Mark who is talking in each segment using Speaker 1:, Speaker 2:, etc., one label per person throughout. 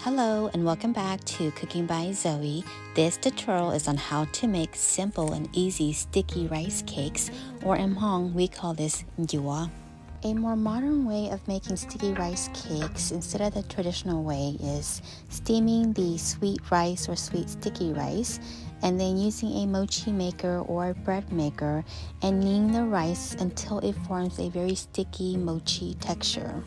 Speaker 1: Hello and welcome back to Cooking by Zoey. This tutorial is on how to make simple and easy sticky rice cakes, or in Hmong we call this Ncuav. A more modern way of making sticky rice cakes instead of the traditional way is steaming the sweet rice or sweet sticky rice and then using a mochi maker or a bread maker and kneading the rice until it forms a very sticky mochi texture.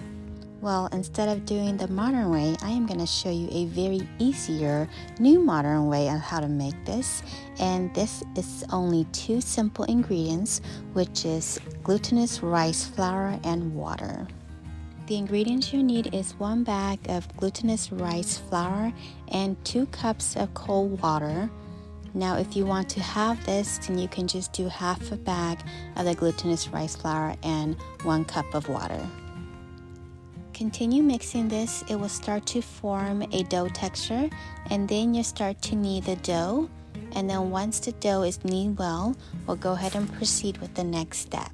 Speaker 1: Well, instead of doing the modern way, I am going to show you a very easier new modern way on how to make this. And this is only two simple ingredients, which is glutinous rice flour and water. The ingredients you need is 1 bag of glutinous rice flour and 2 cups of cold water. Now, if you want to have this, then you can just do half a bag of the glutinous rice flour and 1 cup of water. Continue mixing this. It will start to form a dough texture, and then you start to knead the dough, and then once the dough is kneaded well, we'll go ahead and proceed with the next step.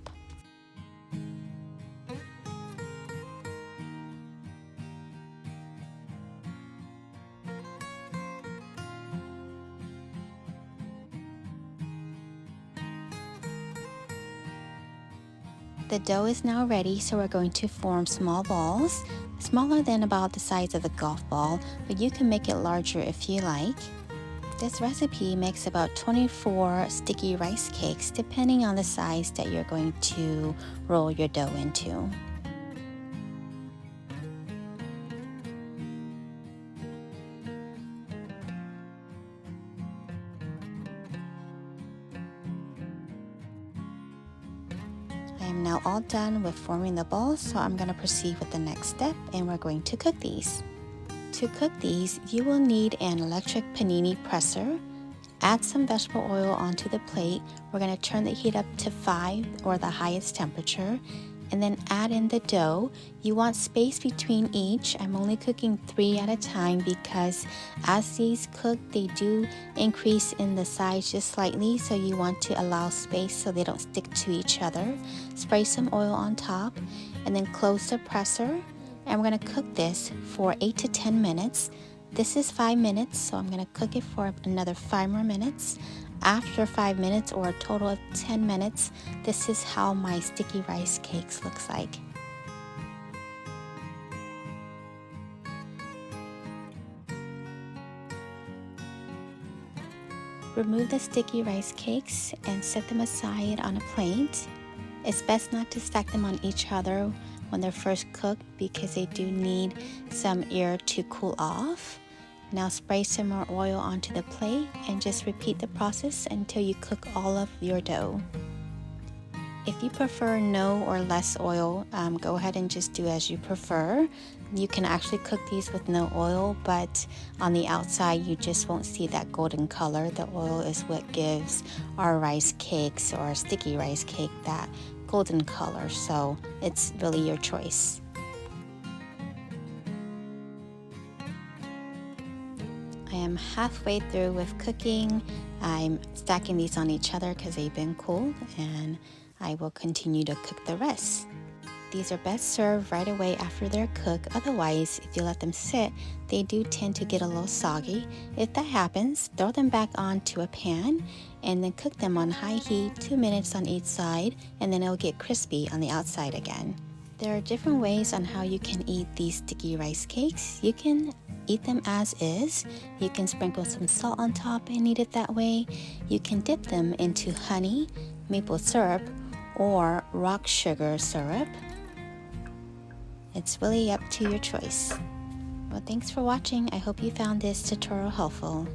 Speaker 1: The dough is now ready, so we're going to form small balls, smaller than about the size of a golf ball, but you can make it larger if you like. This recipe makes about 24 sticky rice cakes, depending on the size that you're going to roll your dough into. I am now all done with forming the balls, so I'm going to proceed with the next step, and we're going to cook these. To cook these, you will need an electric Pannini presser. Add some vegetable oil onto the plate. We're going to turn the heat up to 5 or the highest temperature, and then add in the dough. You want space between each. I'm only cooking 3 at a time because as these cook, they do increase in the size just slightly, so you want to allow space so they don't stick to each other. Spray some oil on top and then close the presser, and we're going to cook this for 8 to 10 minutes. This is 5 minutes, so I'm going to cook it for another 5 more minutes. After 5 minutes, or a total of 10 minutes, this is how my sticky rice cakes looks like. Remove the sticky rice cakes and set them aside on a plate. It's best not to stack them on each other when they're first cooked because they do need some air to cool off. Now spray some more oil onto the plate and just repeat the process until you cook all of your dough. If you prefer no or less oil, go ahead and just do as you prefer. You can actually cook these with no oil, but on the outside you just won't see that golden color. The oil is what gives our rice cakes or sticky rice cake that golden color, so it's really your choice. I am halfway through with cooking. I'm stacking these on each other because they've been cooled, and I will continue to cook the rest. These are best served right away after they're cooked. Otherwise, if you let them sit, they do tend to get a little soggy. If that happens, throw them back onto a pan and then cook them on high heat, 2 minutes on each side, and then it'll get crispy on the outside again. There are different ways on how you can eat these sticky rice cakes. You can eat them as is. You can sprinkle some salt on top and eat it that way. You can dip them into honey, maple syrup, or rock sugar syrup. It's really up to your choice. Well, thanks for watching. I hope you found this tutorial helpful.